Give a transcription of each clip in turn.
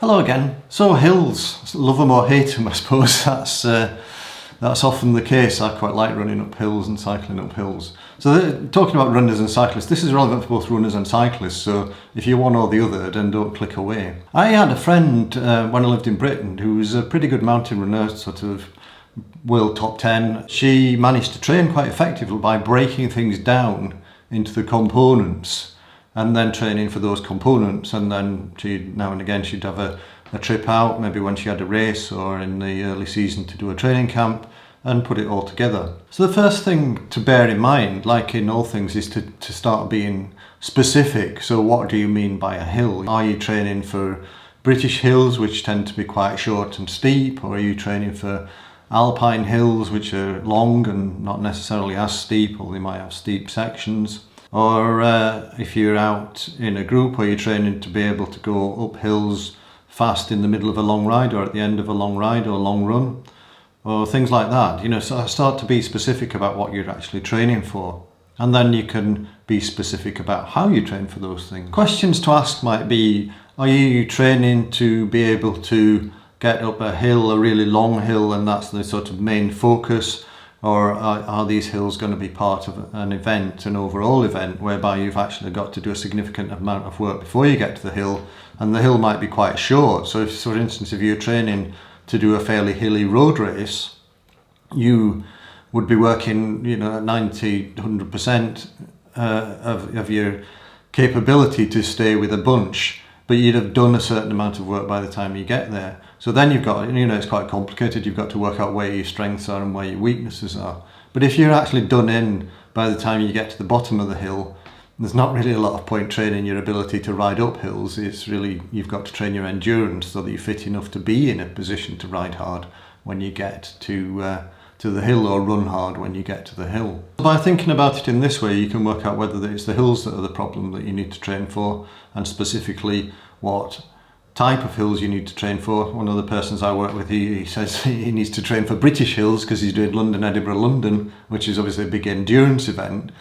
Hello again. So hills, love them or hate them, I suppose. That's often the case. I quite like running up hills and cycling up hills. So talking about runners and cyclists, this is relevant for both runners and cyclists. So if you're one or the other, then don't click away. I had a friend when I lived in Britain who was a pretty good mountain runner, sort of world top 10. She managed to train quite effectively by breaking things down into the components and then training for those components, and then now and again she'd have a trip out, maybe when she had a race or in the early season to do a training camp, and put it all together. So the first thing to bear in mind, like in all things, is to start being specific. So what do you mean by a hill? Are you training for British hills, which tend to be quite short and steep, or are you training for alpine hills, which are long and not necessarily as steep, or they might have steep sections? Or if you're out in a group, are you training to be able to go up hills fast in the middle of a long ride or at the end of a long ride or long run, or things like that. So start to be specific about what you're actually training for, and then you can be specific about how you train for those things. Questions to ask might be, are you training to be able to get up a hill, a really long hill, and that's the sort of main focus? Or are these hills going to be part of an event, an overall event, whereby you've actually got to do a significant amount of work before you get to the hill, and the hill might be quite short. So if, for instance, if you're training to do a fairly hilly road race, you would be working, at 90, 100% of your capability to stay with a bunch, but you'd have done a certain amount of work by the time you get there. So then you've got, it's quite complicated. You've got to work out where your strengths are and where your weaknesses are. But if you're actually done in by the time you get to the bottom of the hill, there's not really a lot of point training your ability to ride up hills. It's really, you've got to train your endurance so that you're fit enough to be in a position to ride hard when you get to the hill, or run hard when you get to the hill. By thinking about it in this way, you can work out whether it's the hills that are the problem that you need to train for, and specifically what type of hills you need to train for. One of the persons I work with, he says he needs to train for British hills because he's doing London, Edinburgh, London, which is obviously a big endurance event.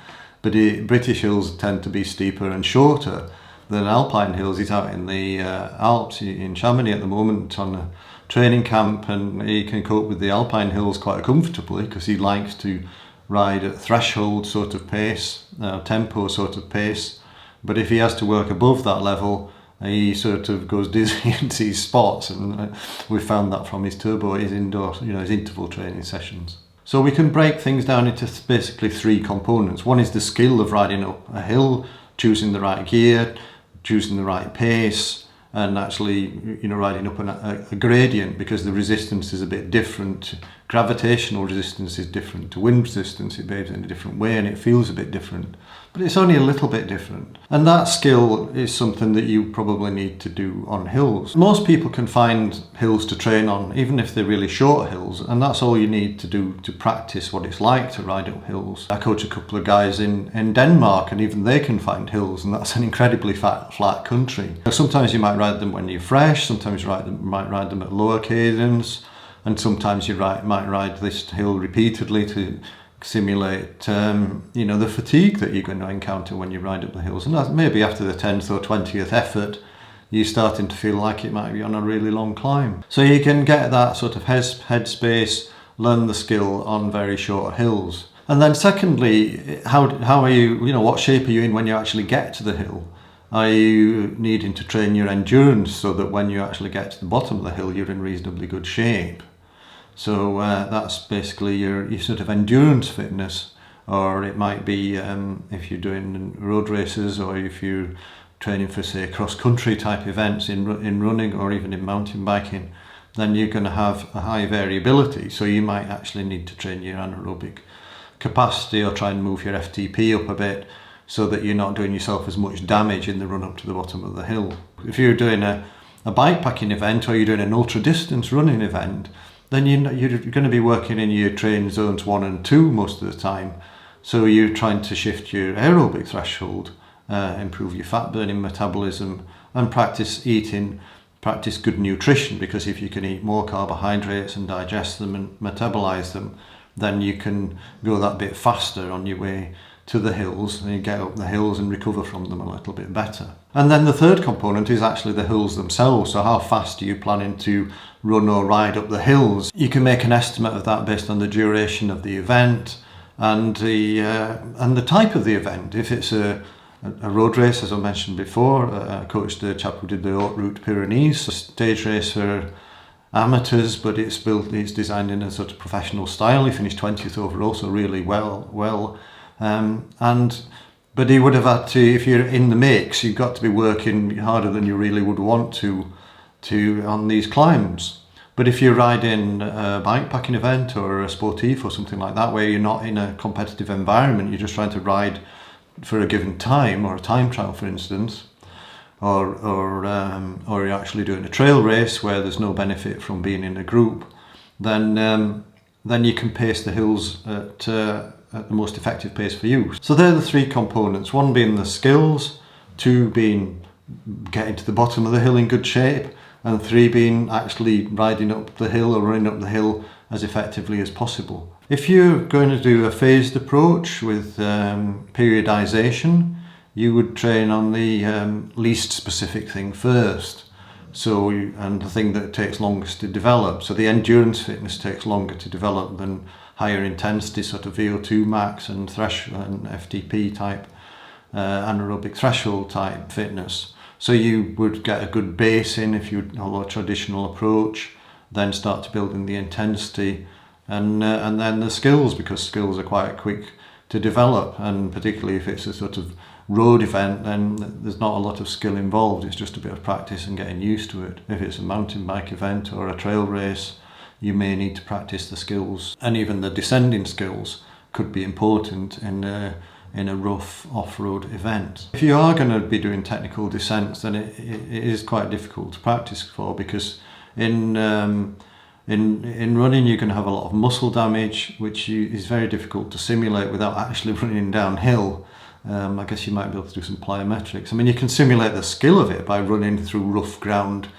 But British hills tend to be steeper and shorter than alpine hills. He's out in the Alps, in Chamonix at the moment on a training camp, and he can cope with the alpine hills quite comfortably because he likes to ride at threshold sort of pace, tempo sort of pace. But if he has to work above that level, he sort of goes dizzy and sees spots, and we found that from his indoor, his interval training sessions. So we can break things down into basically three components. One is the skill of riding up a hill, choosing the right gear, choosing the right pace, and actually, riding up a gradient, because the resistance is a bit different. Gravitational resistance is different to wind resistance. It behaves in a different way and it feels a bit different, but it's only a little bit different. And that skill is something that you probably need to do on hills. Most people can find hills to train on, even if they're really short hills, and that's all you need to do to practice what it's like to ride up hills. I coach a couple of guys in Denmark, and even they can find hills, and that's an incredibly flat country. Sometimes you might ride them when you're fresh, sometimes you might ride them at lower cadence, and sometimes you might ride this hill repeatedly to simulate the fatigue that you're going to encounter when you ride up the hills. And that maybe after the 10th or 20th effort, you're starting to feel like it might be on a really long climb. So you can get that sort of headspace, learn the skill on very short hills. And then secondly, how are you, what shape are you in when you actually get to the hill? Are you needing to train your endurance so that when you actually get to the bottom of the hill, you're in reasonably good shape? So that's basically your sort of endurance fitness. Or it might be if you're doing road races, or if you're training for, say, cross-country type events in running or even in mountain biking, then you're going to have a high variability. So you might actually need to train your anaerobic capacity or try and move your FTP up a bit, so that you're not doing yourself as much damage in the run up to the bottom of the hill. If you're doing a bikepacking event, or you're doing an ultra distance running event, then you're going to be working in your training zones 1 and 2 most of the time. So you're trying to shift your aerobic threshold, improve your fat burning metabolism, and practice good nutrition, because if you can eat more carbohydrates and digest them and metabolize them, then you can go that bit faster on your way to the hills, and you get up the hills and recover from them a little bit better. And then the third component is actually the hills themselves. So how fast are you planning to run or ride up the hills? You can make an estimate of that based on the duration of the event and the type of the event. If it's a road race, as I mentioned before, I coached the chap who did the Haute Route Pyrenees, a stage race for amateurs, but it's designed in a sort of professional style. He finished 20th overall, so really well. But he would have had to, if you're in the mix, you've got to be working harder than you really would want to on these climbs. But if you're riding a bikepacking event or a sportif or something like that, where you're not in a competitive environment, you're just trying to ride for a given time, or a time trial, for instance, or you're actually doing a trail race where there's no benefit from being in a group, then you can pace the hills at the most effective pace for you. So they're the three components, one being the skills, two being getting to the bottom of the hill in good shape, and three being actually riding up the hill or running up the hill as effectively as possible. If you're going to do a phased approach with periodization, you would train on the least specific thing first. And the thing that takes longest to develop. So the endurance fitness takes longer to develop than higher intensity, sort of VO2 max and and FTP type, anaerobic threshold type fitness. So you would get a good base in if you follow a traditional approach, then start to build in the intensity, and then the skills, because skills are quite quick to develop, and particularly if it's a sort of road event, then there's not a lot of skill involved. It's just a bit of practice and getting used to it. If it's a mountain bike event or a trail race, you may need to practice the skills, and even the descending skills could be important in a rough off-road event. If you are going to be doing technical descents, then it is quite difficult to practice for, because in running you can have a lot of muscle damage, which is very difficult to simulate without actually running downhill. I guess you might be able to do some plyometrics. I mean, you can simulate the skill of it by running through rough ground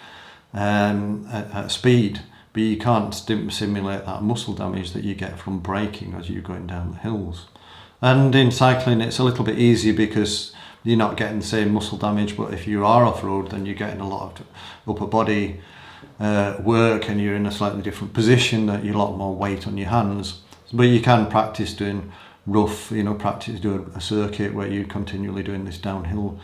at speed, but you can't simulate that muscle damage that you get from braking as you're going down the hills. And in cycling it's a little bit easier because you're not getting the same muscle damage, but if you are off-road, then you're getting a lot of upper body work, and you're in a slightly different position, that you're a lot more weight on your hands. But you can practice doing rough, practice doing a circuit where you're continually doing this downhill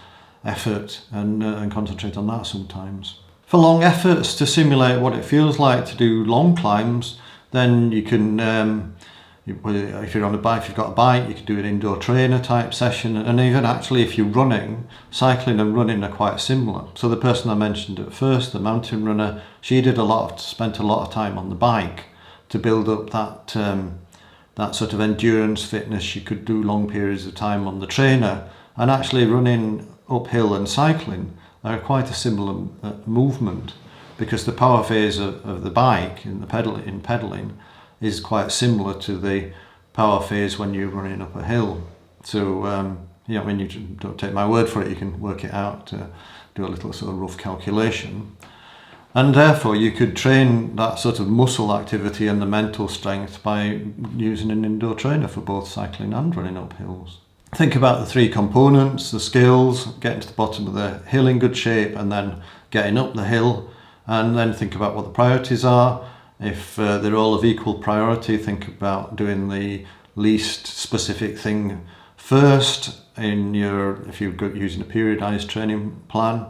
effort and concentrate on that sometimes. For long efforts, to simulate what it feels like to do long climbs, then you can, if you're on a bike, if you've got a bike, you can do an indoor trainer type session. And even actually if you're running, cycling and running are quite similar. So the person I mentioned at first, the mountain runner, she spent a lot of time on the bike to build up that sort of endurance fitness. She could do long periods of time on the trainer, and actually running uphill and cycling are quite a similar movement, because the power phase of the bike in pedaling is quite similar to the power phase when you're running up a hill. So when you don't take my word for it, you can work it out, do a little sort of rough calculation. And therefore you could train that sort of muscle activity and the mental strength by using an indoor trainer for both cycling and running up hills. Think about the three components: the skills, getting to the bottom of the hill in good shape, and then getting up the hill. And then think about what the priorities are. If they're all of equal priority, think about doing the least specific thing first if you're using a periodized training plan.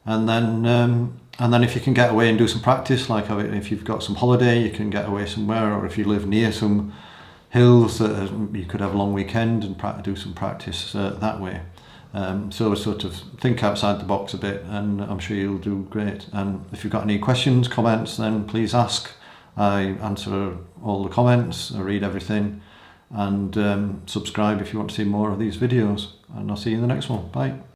And then if you can get away and do some practice, like if you've got some holiday, you can get away somewhere, or if you live near some hills, you could have a long weekend and do some practice that way. So sort of think outside the box a bit, and I'm sure you'll do great. And if you've got any questions, comments, then please ask. I answer all the comments, I read everything, and subscribe if you want to see more of these videos. And I'll see you in the next one. Bye.